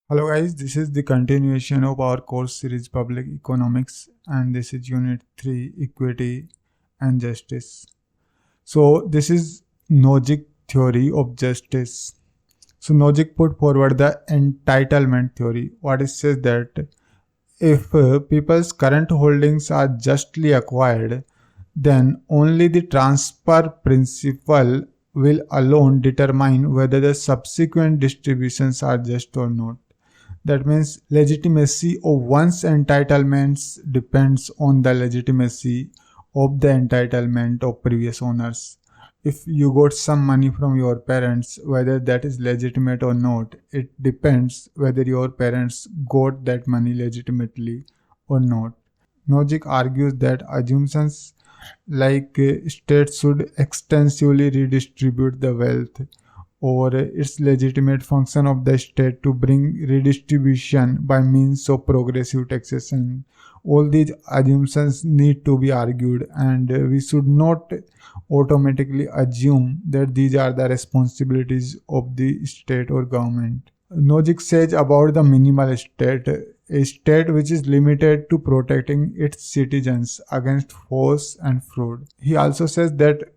Hello guys, this is the continuation of our course series Public Economics and this is Unit 3 Equity and Justice. So this is Nozick theory of justice. So Nozick put forward the entitlement theory. What it says that if people's current holdings are justly acquired, then only the transfer principle will alone determine whether the subsequent distributions are just or not. That means legitimacy of one's entitlements depends on the legitimacy of the entitlement of previous owners. If you got some money from your parents, whether that is legitimate or not, it depends whether your parents got that money legitimately or not. Nozick argues that assumptions like states should extensively redistribute the wealth or its legitimate function of the state to bring redistribution by means of progressive taxation. All these assumptions need to be argued, and we should not automatically assume that these are the responsibilities of the state or government. Nozick says about the minimal state, a state which is limited to protecting its citizens against force and fraud. He also says that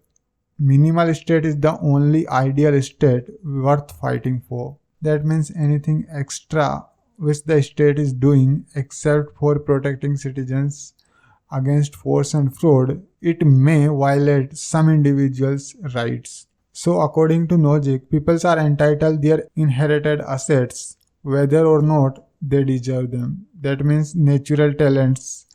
minimal state is the only ideal state worth fighting for. That means anything extra which the state is doing except for protecting citizens against force and fraud, it may violate some individuals' rights. So according to Nozick, people are entitled their inherited assets whether or not they deserve them. That means natural talents.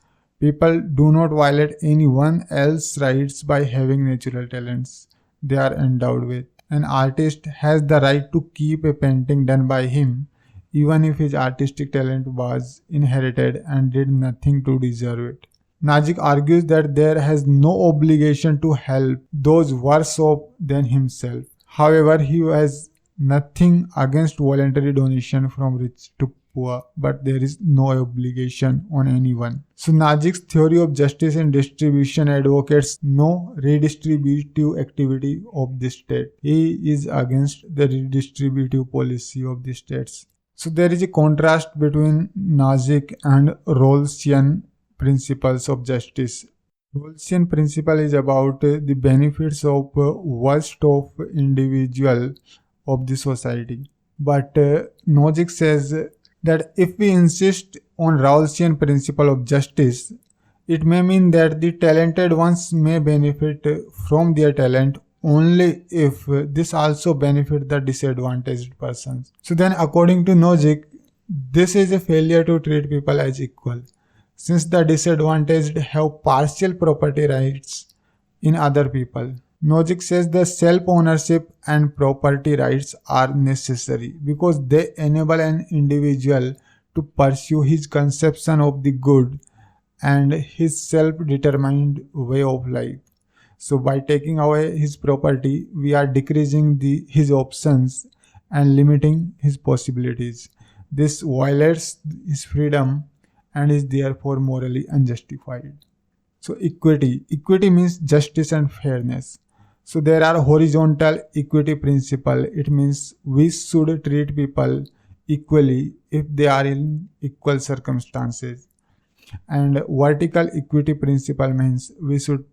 People do not violate anyone else's rights by having natural talents they are endowed with. An artist has the right to keep a painting done by him even if his artistic talent was inherited and did nothing to deserve it. Nozick argues that there has no obligation to help those worse off than himself. However, he has nothing against voluntary donation from rich to poor, but there is no obligation on anyone. So Nozick's theory of justice and distribution advocates no redistributive activity of the state. He is against the redistributive policy of the states. So there is a contrast between Nozick and Rawlsian principles of justice. Rawlsian principle is about the benefits of worst of individual of the society. But Nozick says that if we insist on Rawlsian principle of justice, it may mean that the talented ones may benefit from their talent only if this also benefit the disadvantaged persons. So then according to Nozick, this is a failure to treat people as equal, since the disadvantaged have partial property rights in other people. Nozick says the self-ownership and property rights are necessary because they enable an individual to pursue his conception of the good and his self-determined way of life. So by taking away his property, we are decreasing his options and limiting his possibilities. This violates his freedom and is therefore morally unjustified. So equity means justice and fairness. So there are horizontal equity principle. It means we should treat people equally if they are in equal circumstances. And vertical equity principle means we should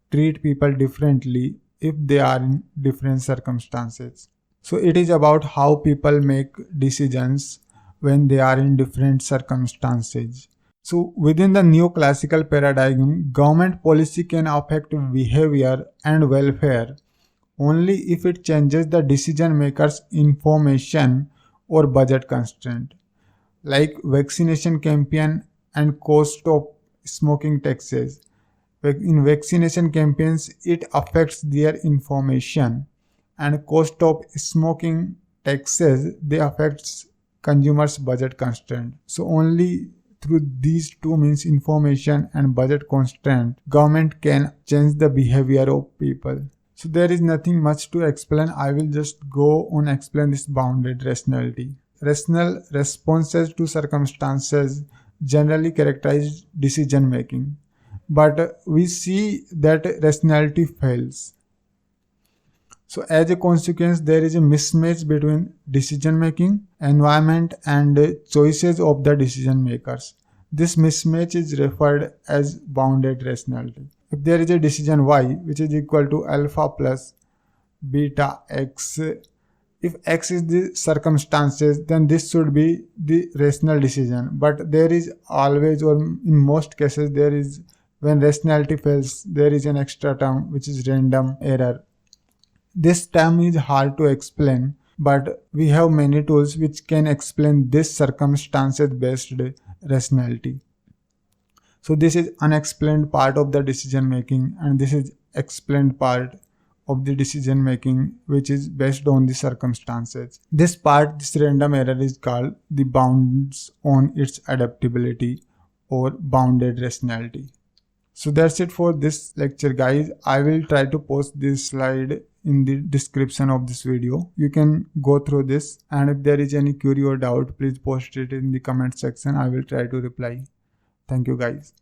treat people differently if they are in different circumstances. So it is about how people make decisions when they are in different circumstances. So within the neoclassical paradigm, government policy can affect behavior and welfare only if it changes the decision maker's information or budget constraint, like vaccination campaign and cost of smoking taxes. In vaccination campaigns, it affects their information, and cost of smoking taxes, they affects consumers' budget constraint. So only through these two means, information and budget constraint, government can change the behavior of people. So there is nothing much to explain. I will just go on explain this bounded rationality. Rational responses to circumstances generally characterize decision making, but we see that rationality fails. So as a consequence, there is a mismatch between decision making, environment, and choices of the decision makers. This mismatch is referred as bounded rationality. If there is a decision y which is equal to alpha plus beta x, if x is the circumstances, then this should be the rational decision. But there is always, or in most cases, there is, when rationality fails, there is an extra term which is random error. This term is hard to explain, but we have many tools which can explain this circumstances based rationality. So this is unexplained part of the decision making, and this is explained part of the decision making which is based on the circumstances. This part, this random error, is called the bounds on its adaptability or bounded rationality. So that's it for this lecture, guys. I will try to post this slide in the description of this video. You can go through this, and if there is any query or doubt, please post it in the comment section. I will try to reply. Thank you, guys.